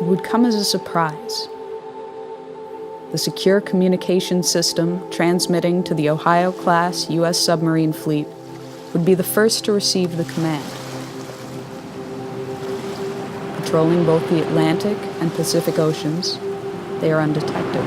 it would come as a surprise. The secure communication system transmitting to the Ohio-class U.S. submarine fleet would be the first to receive the command. Patrolling both the Atlantic and Pacific Oceans, they are undetected.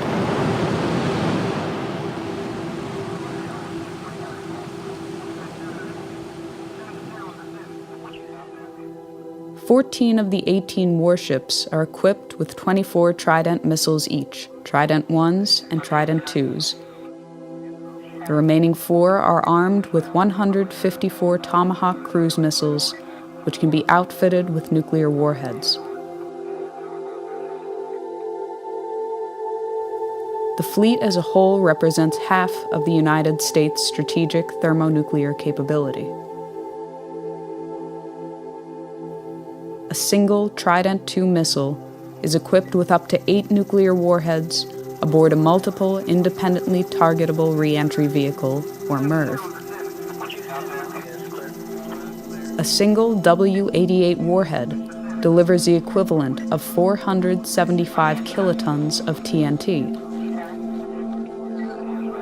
Fourteen of the 18 warships are equipped with 24 Trident missiles each, Trident 1s and Trident 2s. The remaining 4 are armed with 154 Tomahawk cruise missiles, which can be outfitted with nuclear warheads. The fleet as a whole represents half of the United States' strategic thermonuclear capability. A single Trident II missile is equipped with up to 8 nuclear warheads aboard a multiple independently targetable re-entry vehicle, or MIRV. A single W-88 warhead delivers the equivalent of 475 kilotons of TNT.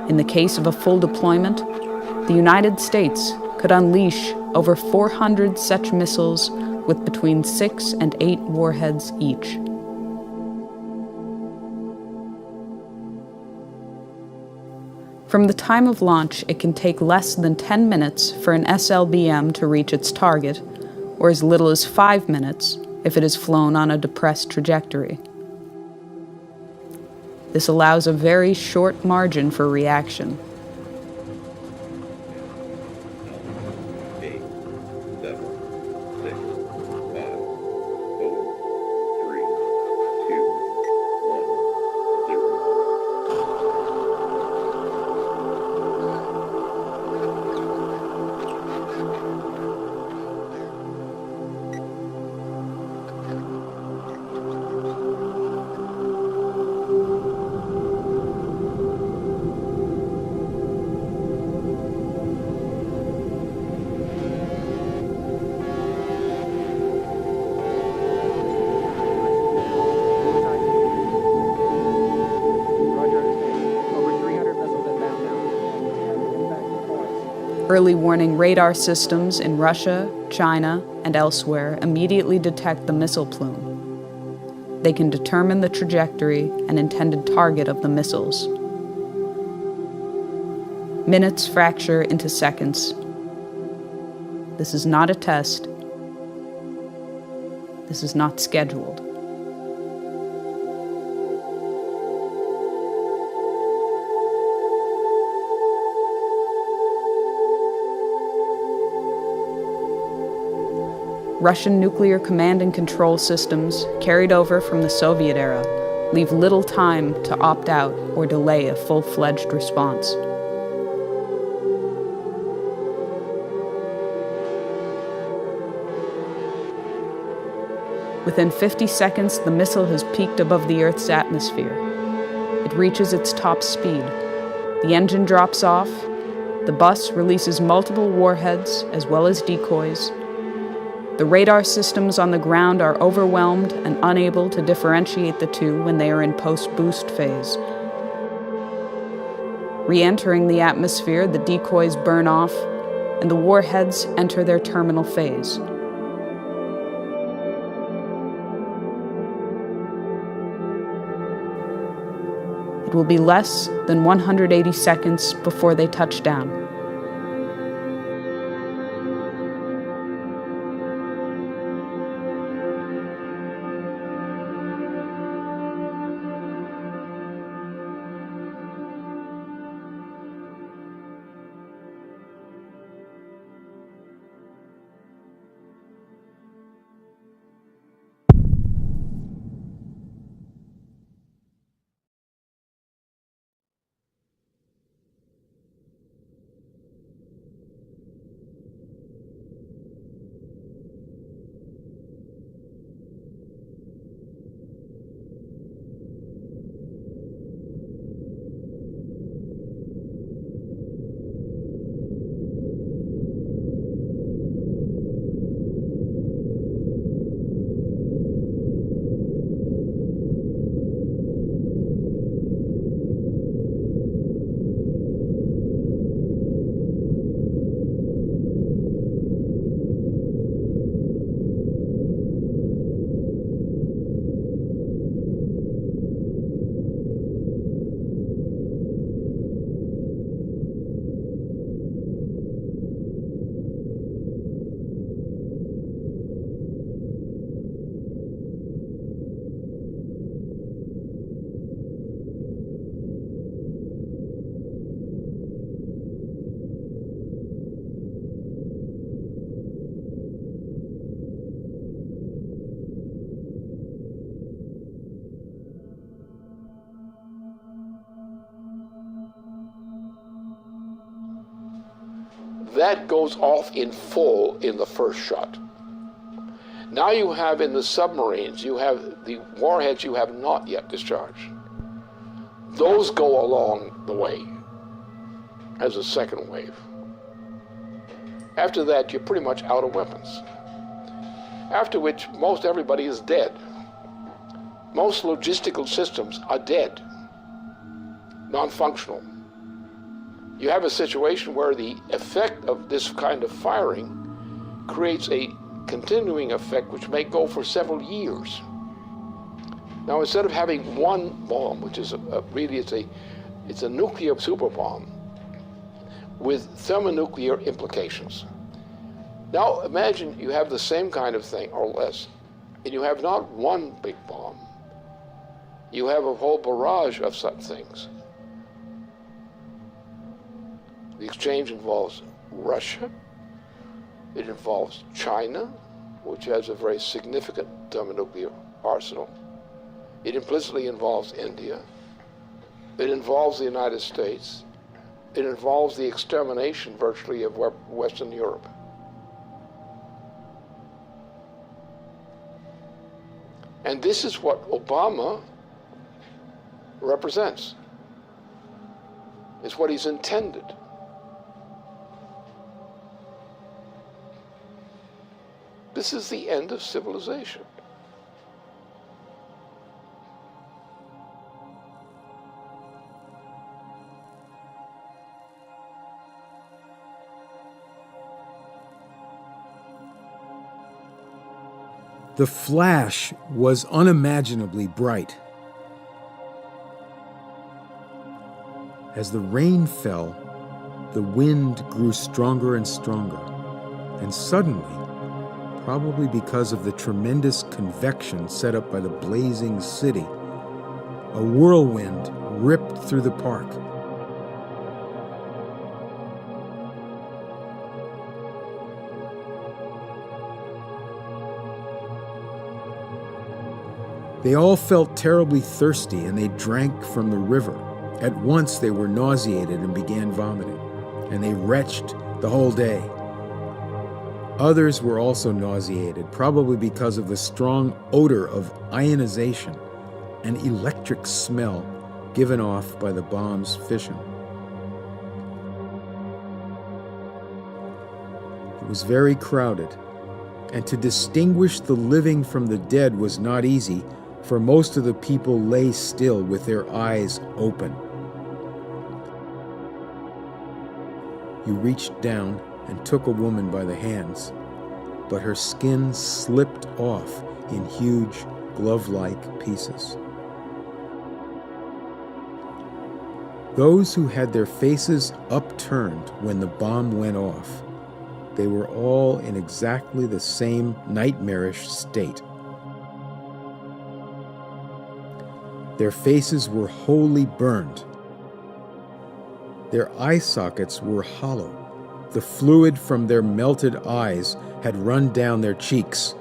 In the case of a full deployment, the United States could unleash over 400 such missiles with between 6 and 8 warheads each. From the time of launch, it can take less than 10 minutes for an SLBM to reach its target, or as little as 5 minutes if it is flown on a depressed trajectory. This allows a very short margin for reaction. Early warning radar systems in Russia, China, and elsewhere immediately detect the missile plume. They can determine the trajectory and intended target of the missiles. Minutes fracture into seconds. This is not a test. This is not scheduled. Russian nuclear command and control systems, carried over from the Soviet era, leave little time to opt out or delay a full-fledged response. Within 50 seconds, the missile has peaked above the Earth's atmosphere. It reaches its top speed. The engine drops off. The bus releases multiple warheads as well as decoys. The radar systems on the ground are overwhelmed and unable to differentiate the two when they are in post-boost phase. Re-entering the atmosphere, the decoys burn off, and the warheads enter their terminal phase. It will be less than 180 seconds before they touch down. that goes off in full in the first shot. Now you have in the submarines, you have the warheads you have not yet discharged. Those go along the way as a second wave. After that, you're pretty much out of weapons. After which, most everybody is dead. Most logistical systems are dead, non-functional. You have a situation where the effect of this kind of firing creates a continuing effect which may go for several years. Now, instead of having one bomb, which is it's a nuclear super bomb with thermonuclear implications. Now, imagine you have the same kind of thing, or less, and you have not one big bomb. You have a whole barrage of such things. The exchange involves Russia. It involves China, which has a very significant thermonuclear arsenal. It implicitly involves India. It involves the United States. It involves the extermination, virtually, of Western Europe. And this is what Obama represents. It's what he's intended. This is the end of civilization. The flash was unimaginably bright. As the rain fell, the wind grew stronger and stronger, and suddenly, probably because of the tremendous convection set up by the blazing city, a whirlwind ripped through the park. They all felt terribly thirsty, and they drank from the river. At once they were nauseated and began vomiting, and they retched the whole day. Others were also nauseated, probably because of the strong odor of ionization and electric smell given off by the bomb's fission. It was very crowded, and to distinguish the living from the dead was not easy, for most of the people lay still with their eyes open. You reached down and took a woman by the hands, but her skin slipped off in huge glove-like pieces. Those who had their faces upturned when the bomb went off, they were all in exactly the same nightmarish state. Their faces were wholly burned. Their eye sockets were hollow. The fluid from their melted eyes had run down their cheeks.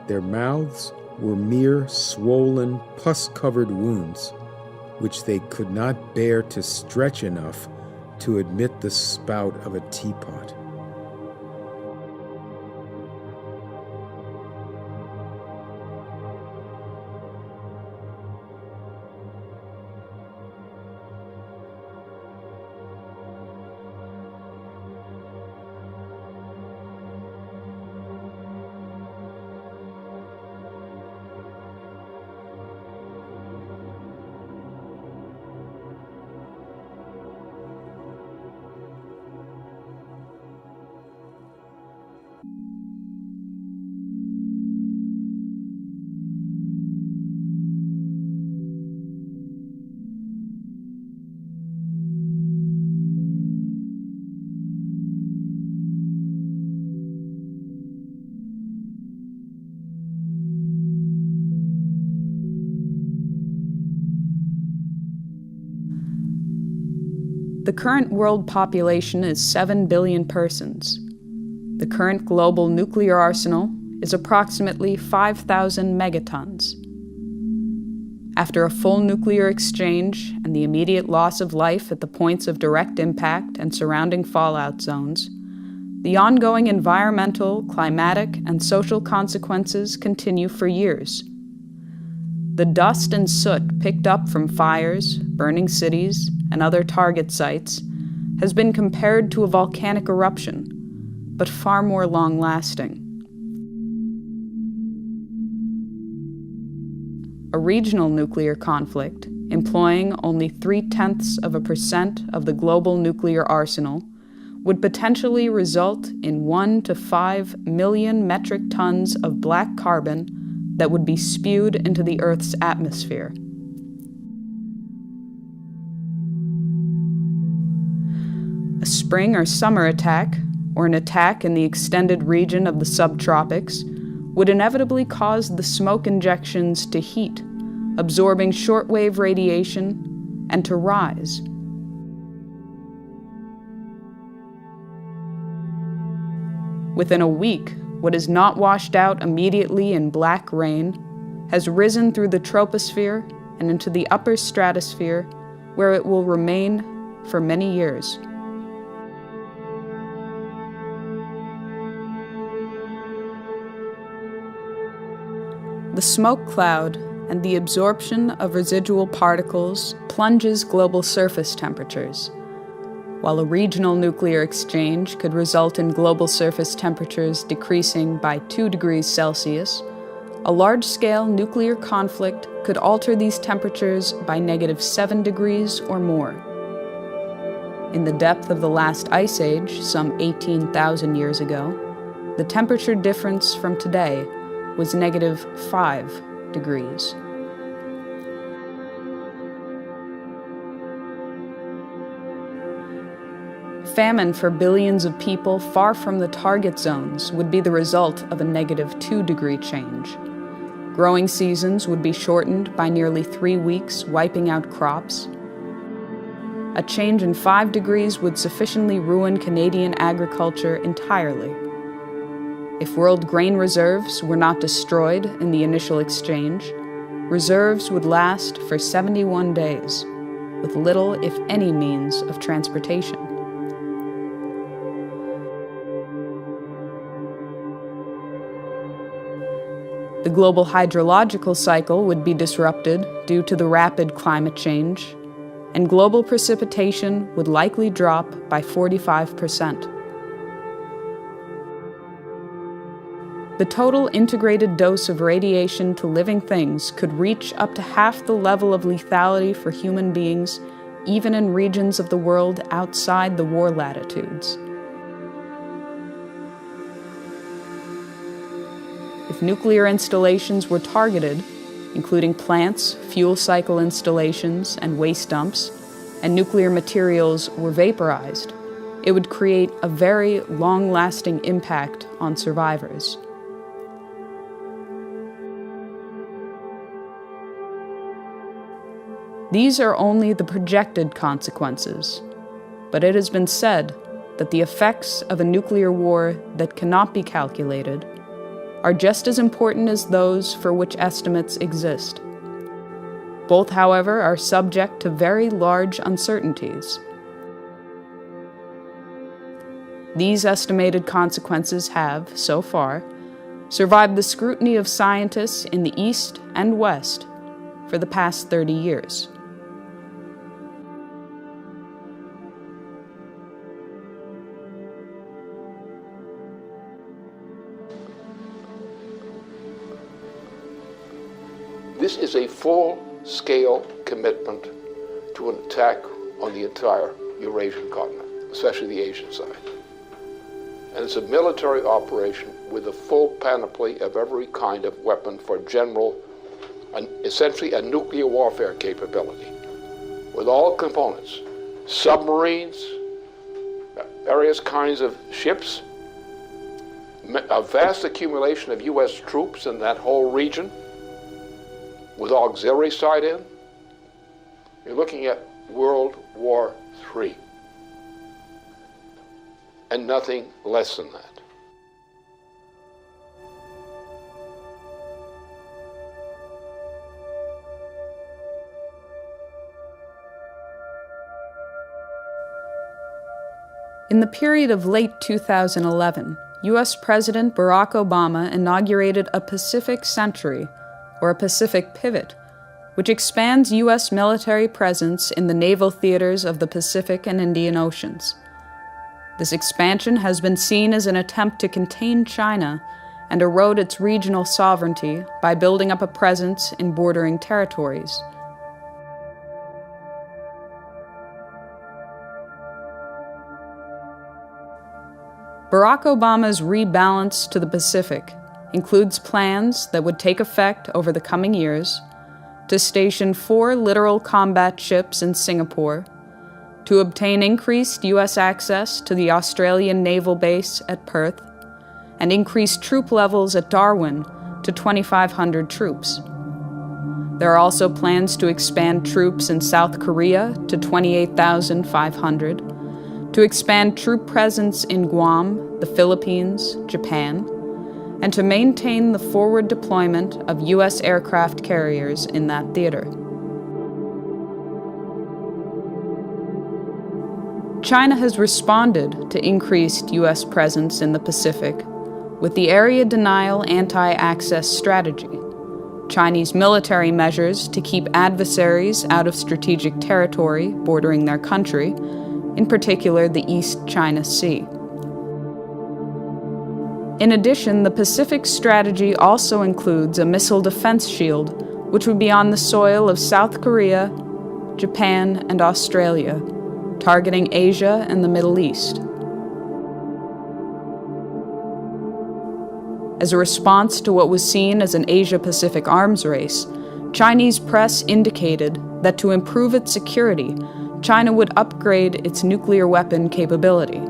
Their mouths were mere swollen, pus-covered wounds, which they could not bear to stretch enough to admit the spout of a teapot. The current world population is 7 billion persons. The current global nuclear arsenal is approximately 5,000 megatons. After a full nuclear exchange and the immediate loss of life at the points of direct impact and surrounding fallout zones, the ongoing environmental, climatic, and social consequences continue for years. The dust and soot picked up from fires, burning cities, and other target sites has been compared to a volcanic eruption, but far more long-lasting. A regional nuclear conflict, employing only 0.3% of the global nuclear arsenal, would potentially result in 1 to 5 million metric tons of black carbon that would be spewed into the Earth's atmosphere. A spring or summer attack, or an attack in the extended region of the subtropics, would inevitably cause the smoke injections to heat, absorbing shortwave radiation, and to rise. Within a week, what is not washed out immediately in black rain has risen through the troposphere and into the upper stratosphere, where it will remain for many years. The smoke cloud and the absorption of residual particles plunges global surface temperatures. While a regional nuclear exchange could result in global surface temperatures decreasing by 2 degrees Celsius, a large-scale nuclear conflict could alter these temperatures by -7 degrees or more. In the depth of the last ice age, some 18,000 years ago, the temperature difference from today was -5 degrees. Famine for billions of people far from the target zones would be the result of a -2 degree change. Growing seasons would be shortened by nearly 3 weeks, wiping out crops. A change in 5 degrees would sufficiently ruin Canadian agriculture entirely. If world grain reserves were not destroyed in the initial exchange, reserves would last for 71 days, with little, if any, means of transportation. The global hydrological cycle would be disrupted due to the rapid climate change, and global precipitation would likely drop by 45%. The total integrated dose of radiation to living things could reach up to half the level of lethality for human beings, even in regions of the world outside the war latitudes. If nuclear installations were targeted, including plants, fuel cycle installations, and waste dumps, and nuclear materials were vaporized, it would create a very long-lasting impact on survivors. These are only the projected consequences, but it has been said that the effects of a nuclear war that cannot be calculated are just as important as those for which estimates exist. Both, however, are subject to very large uncertainties. These estimated consequences have, so far, survived the scrutiny of scientists in the East and West for the past 30 years. This is a full-scale commitment to an attack on the entire Eurasian continent, especially the Asian side. And it's a military operation with a full panoply of every kind of weapon for general, essentially a nuclear warfare capability, with all components, submarines, various kinds of ships, a vast accumulation of U.S. troops in that whole region, with auxiliary side in. You're looking at World War III, and nothing less than that. In the period of late 2011, U.S. President Barack Obama inaugurated a Pacific Century, or a Pacific Pivot, which expands U.S. military presence in the naval theaters of the Pacific and Indian Oceans. This expansion has been seen as an attempt to contain China and erode its regional sovereignty by building up a presence in bordering territories. Barack Obama's rebalance to the Pacific includes plans that would take effect over the coming years to station 4 littoral combat ships in Singapore, to obtain increased U.S. access to the Australian naval base at Perth, and increase troop levels at Darwin to 2,500 troops. There are also plans to expand troops in South Korea to 28,500, to expand troop presence in Guam, the Philippines, Japan, and to maintain the forward deployment of U.S. aircraft carriers in that theater. China has responded to increased U.S. presence in the Pacific with the Area Denial Anti-Access Strategy, Chinese military measures to keep adversaries out of strategic territory bordering their country, in particular the East China Sea. In addition, the Pacific strategy also includes a missile defense shield, which would be on the soil of South Korea, Japan, and Australia, targeting Asia and the Middle East. As a response to what was seen as an Asia-Pacific arms race, Chinese press indicated that to improve its security, China would upgrade its nuclear weapon capability.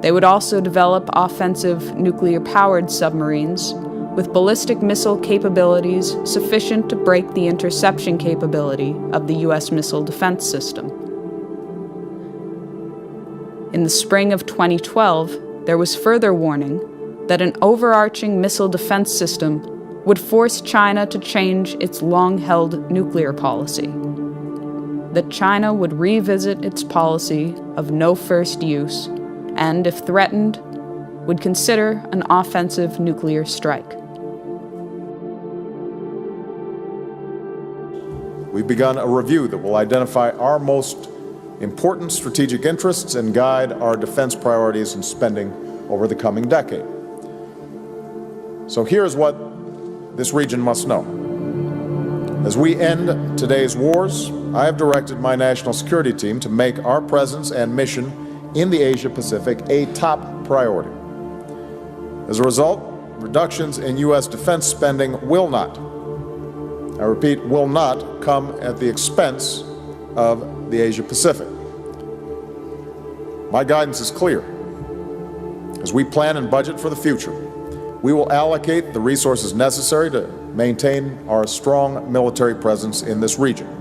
They would also develop offensive nuclear-powered submarines with ballistic missile capabilities sufficient to break the interception capability of the U.S. missile defense system. In the spring of 2012, there was further warning that an overarching missile defense system would force China to change its long-held nuclear policy, that China would revisit its policy of no first use and, if threatened, would consider an offensive nuclear strike. We've begun a review that will identify our most important strategic interests and guide our defense priorities and spending over the coming decade. So here's what this region must know. As we end today's wars, I have directed my national security team to make our presence and mission in the Asia-Pacific a top priority. As a result, reductions in U.S. defense spending will not, I repeat, will not come at the expense of the Asia-Pacific. My guidance is clear. As we plan and budget for the future, we will allocate the resources necessary to maintain our strong military presence in this region.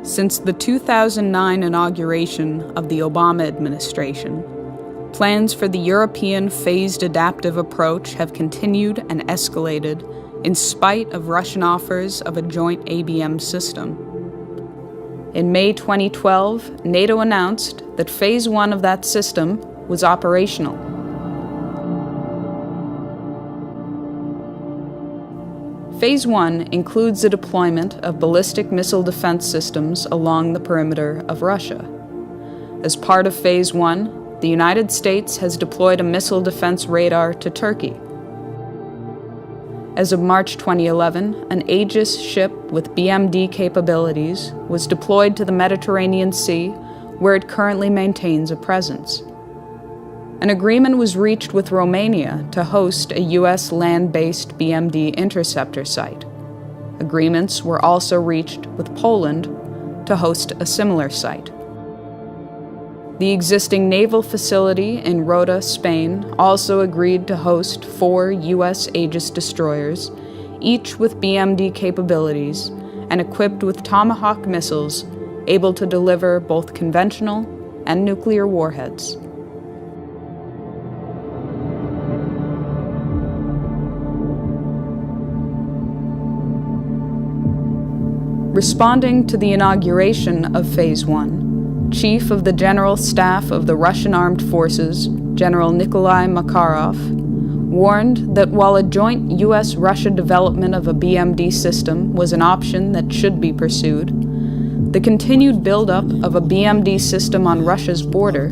Since the 2009 inauguration of the Obama administration, plans for the European phased adaptive approach have continued and escalated in spite of Russian offers of a joint ABM system. In May 2012, NATO announced that Phase 1 of that system was operational. Phase 1 includes the deployment of ballistic missile defense systems along the perimeter of Russia. As part of Phase 1, the United States has deployed a missile defense radar to Turkey. As of March 2011, an Aegis ship with BMD capabilities was deployed to the Mediterranean Sea, where it currently maintains a presence. An agreement was reached with Romania to host a U.S. land-based BMD interceptor site. Agreements were also reached with Poland to host a similar site. The existing naval facility in Rota, Spain, also agreed to host 4 U.S. Aegis destroyers, each with BMD capabilities and equipped with Tomahawk missiles able to deliver both conventional and nuclear warheads. Responding to the inauguration of Phase 1, Chief of the General Staff of the Russian Armed Forces, General Nikolai Makarov, warned that while a joint U.S.-Russia development of a BMD system was an option that should be pursued, the continued buildup of a BMD system on Russia's border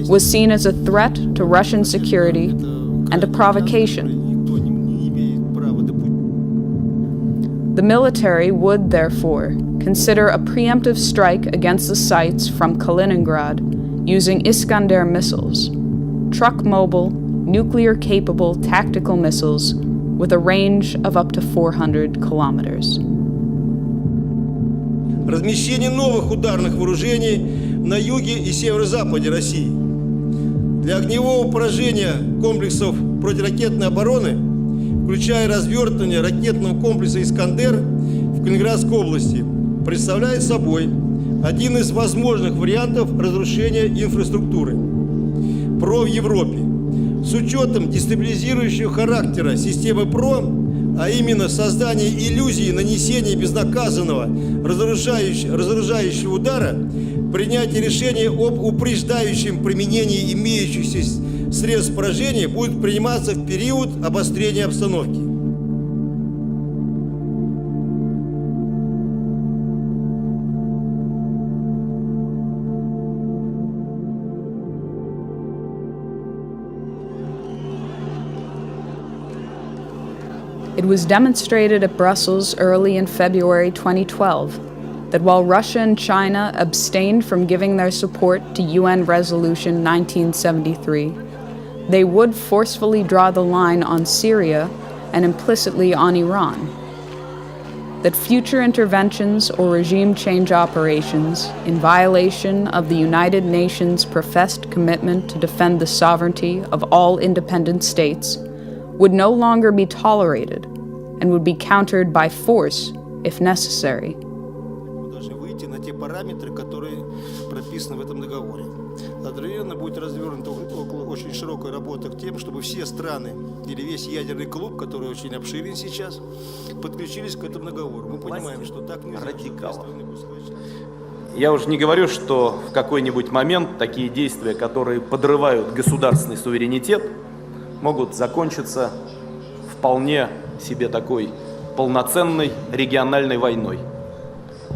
was seen as a threat to Russian security and a provocation. The military would, therefore, consider a preemptive strike against the sites from Kaliningrad using Iskander missiles, truck-mobile, nuclear-capable tactical missiles with a range of up to 400 kilometers. Размещение новых ударных вооружений на юге и северо-западе России. Для огневого поражения комплексов противоракетной обороны, включая развертывание ракетного комплекса «Искандер» в Калининградской области, представляет собой один из возможных вариантов разрушения инфраструктуры ПРО в Европе. С учетом дестабилизирующего характера системы ПРО, а именно создание иллюзии нанесения безнаказанного разоружающего удара, принятие решения об упреждающем применении имеющихся средств поражения будет приниматься в период обострения обстановки. It was demonstrated at Brussels early in February 2012 that while Russia and China abstained from giving their support to UN Resolution 1973, they would forcefully draw the line on Syria and implicitly on Iran. That future interventions or regime change operations in violation of the United Nations' professed commitment to defend the sovereignty of all independent states would no longer be tolerated and would be countered by force if necessary. Должны выйти на те параметры, которые прописаны в этом договоре. Одновременно будет развернута очень широкая работа к тем, чтобы все страны или весь ядерный клуб, который очень обширен сейчас, подключились к этому договору. Мы понимаем, что так нельзя. Радикалов. Я уже не говорю, что в какой-нибудь момент такие действия, которые подрывают государственный суверенитет, могут закончиться вполне себе такой полноценной региональной войной.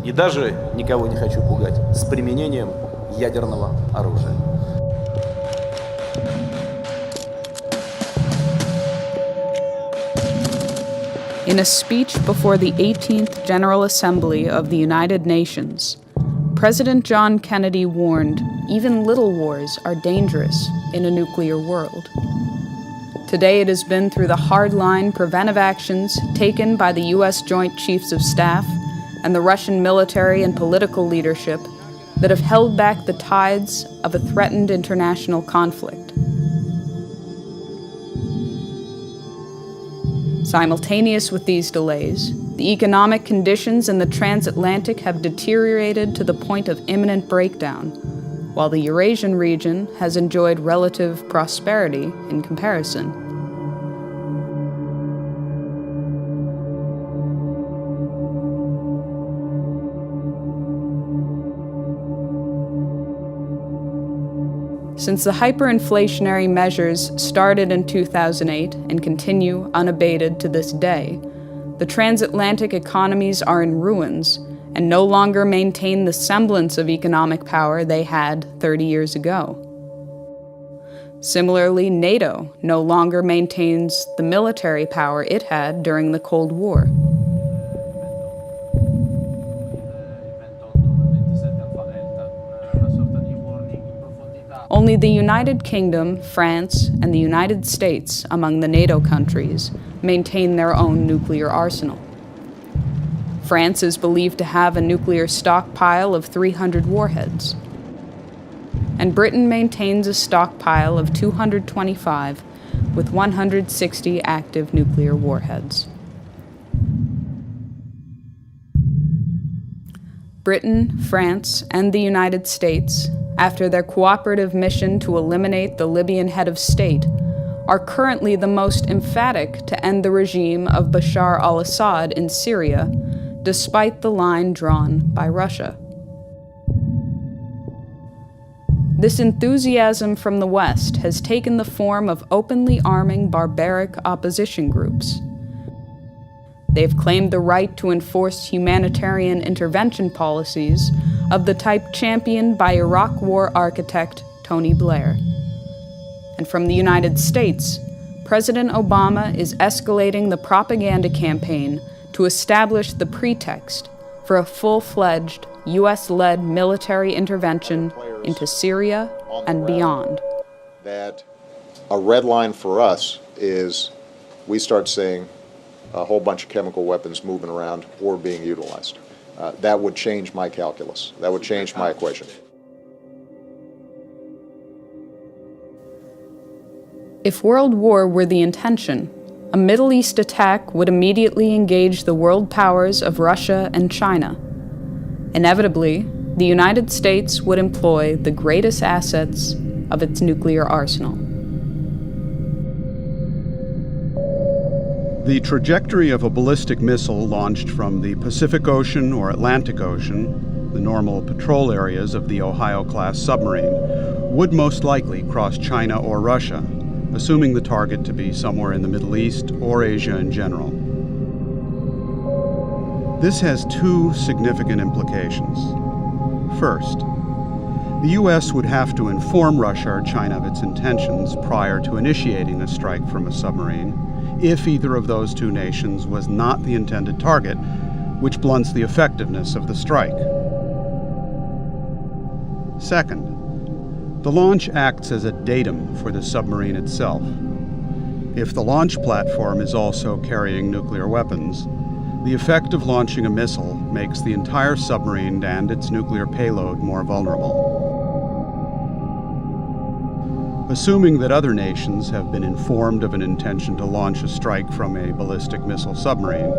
И даже, никого не хочу пугать, с применением ядерного оружия. In a speech before the 18th General Assembly of the United Nations, President John Kennedy warned even little wars are dangerous in a nuclear world. Today it has been through the hardline preventive actions taken by the U.S. Joint Chiefs of Staff and the Russian military and political leadership that have held back the tides of a threatened international conflict. Simultaneous with these delays, the economic conditions in the transatlantic have deteriorated to the point of imminent breakdown, while the Eurasian region has enjoyed relative prosperity in comparison. Since the hyperinflationary measures started in 2008 and continue unabated to this day, the transatlantic economies are in ruins and no longer maintain the semblance of economic power they had 30 years ago. Similarly, NATO no longer maintains the military power it had during the Cold War. Only the United Kingdom, France, and the United States, among the NATO countries, maintain their own nuclear arsenal. France is believed to have a nuclear stockpile of 300 warheads. And Britain maintains a stockpile of 225 with 160 active nuclear warheads. Britain, France, and the United States, after their cooperative mission to eliminate the Libyan head of state, are currently the most emphatic to end the regime of Bashar al-Assad in Syria, despite the line drawn by Russia. This enthusiasm from the West has taken the form of openly arming barbaric opposition groups. They've claimed the right to enforce humanitarian intervention policies of the type championed by Iraq War architect Tony Blair. And from the United States, President Obama is escalating the propaganda campaign to establish the pretext for a full-fledged U.S.-led military intervention into Syria and beyond. That a red line for us is we start seeing a whole bunch of chemical weapons moving around or being utilized. That would change my calculus. That would change my equation. If world war were the intention, a Middle East attack would immediately engage the world powers of Russia and China. Inevitably, the United States would employ the greatest assets of its nuclear arsenal. The trajectory of a ballistic missile launched from the Pacific Ocean or Atlantic Ocean, the normal patrol areas of the Ohio-class submarine, would most likely cross China or Russia, assuming the target to be somewhere in the Middle East or Asia in general. This has two significant implications. First, the U.S. would have to inform Russia or China of its intentions prior to initiating a strike from a submarine, if either of those two nations was not the intended target, which blunts the effectiveness of the strike. Second, the launch acts as a datum for the submarine itself. If the launch platform is also carrying nuclear weapons, the effect of launching a missile makes the entire submarine and its nuclear payload more vulnerable. Assuming that other nations have been informed of an intention to launch a strike from a ballistic missile submarine,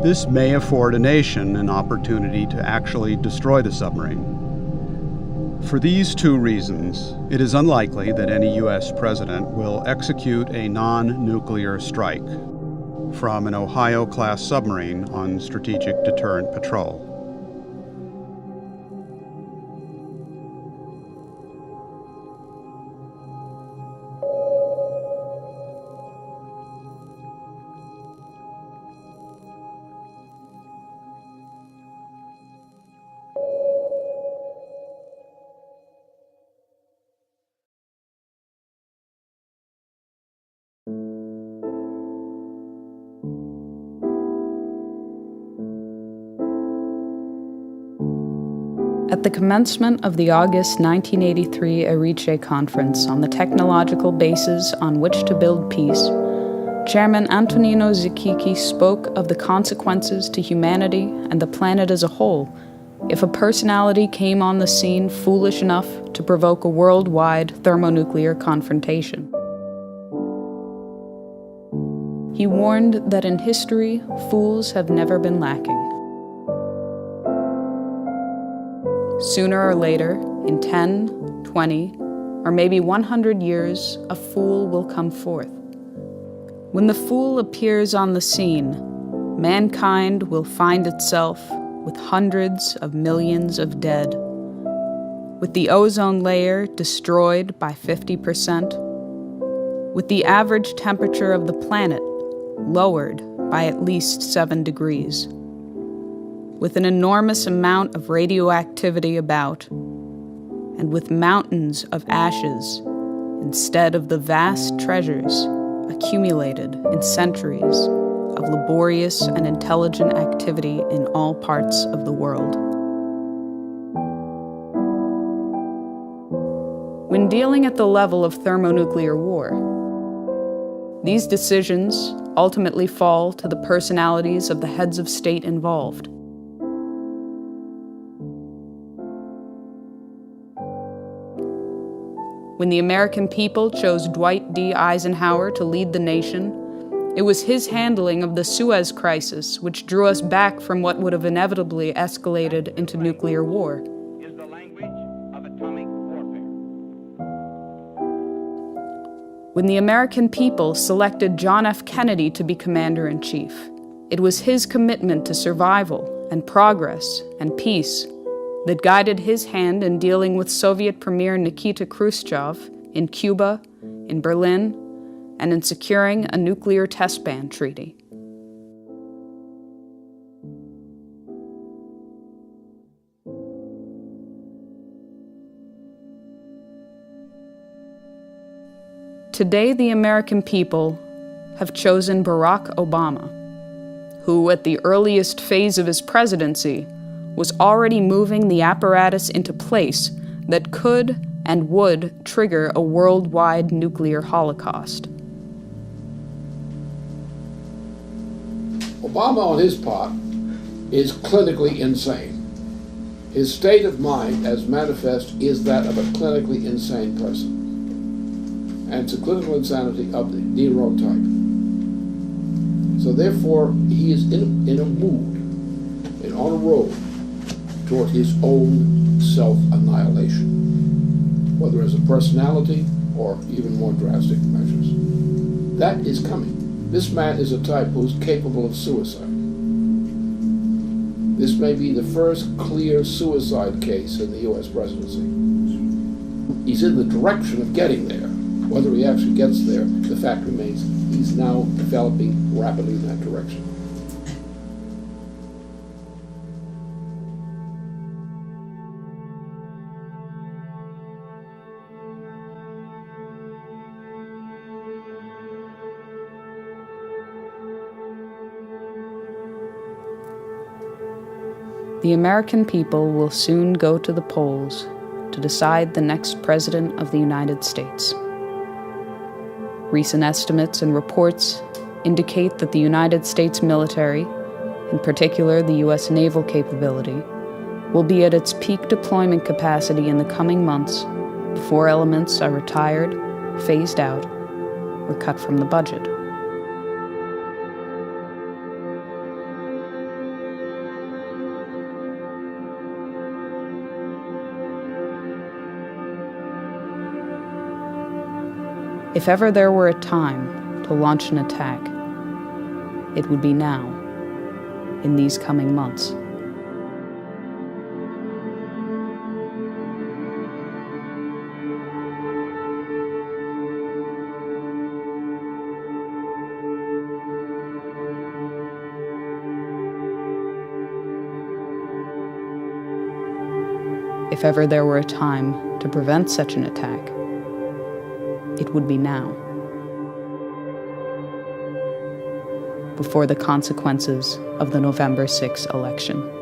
this may afford a nation an opportunity to actually destroy the submarine. For these two reasons, it is unlikely that any U.S. president will execute a non-nuclear strike from an Ohio-class submarine on strategic deterrent patrol. At the commencement of the August 1983 Erice Conference on the technological basis on which to build peace, Chairman Antonino Zikiki spoke of the consequences to humanity and the planet as a whole if a personality came on the scene foolish enough to provoke a worldwide thermonuclear confrontation. He warned that in history, fools have never been lacking. Sooner or later, in 10, 20, or maybe 100 years, a fool will come forth. When the fool appears on the scene, mankind will find itself with hundreds of millions of dead, with the ozone layer destroyed by 50%, with the average temperature of the planet lowered by at least 7 degrees, with an enormous amount of radioactivity about, and with mountains of ashes instead of the vast treasures accumulated in centuries of laborious and intelligent activity in all parts of the world. When dealing at the level of thermonuclear war, these decisions ultimately fall to the personalities of the heads of state involved. When the American people chose Dwight D. Eisenhower to lead the nation, it was his handling of the Suez Crisis which drew us back from what would have inevitably escalated into nuclear war. Is the language of atomic warfare. When the American people selected John F. Kennedy to be commander-in-chief, it was his commitment to survival and progress and peace that guided his hand in dealing with Soviet Premier Nikita Khrushchev in Cuba, in Berlin, and in securing a nuclear test ban treaty. Today, the American people have chosen Barack Obama, who, at the earliest phase of his presidency, was already moving the apparatus into place that could and would trigger a worldwide nuclear holocaust. Obama, on his part, is clinically insane. His state of mind, as manifest, is that of a clinically insane person. And it's a clinical insanity of the neurotype. So therefore, he is in a mood and on a road toward his own self-annihilation, whether as a personality or even more drastic measures. That is coming. This man is a type who's capable of suicide. This may be the first clear suicide case in the U.S. presidency. He's in the direction of getting there. Whether he actually gets there, the fact remains he's now developing rapidly in that direction. The American people will soon go to the polls to decide the next President of the United States. Recent estimates and reports indicate that the United States military, in particular the U.S. naval capability, will be at its peak deployment capacity in the coming months before elements are retired, phased out, or cut from the budget. If ever there were a time to launch an attack, it would be now, in these coming months. If ever there were a time to prevent such an attack, it would be now, before the consequences of the November 6 election.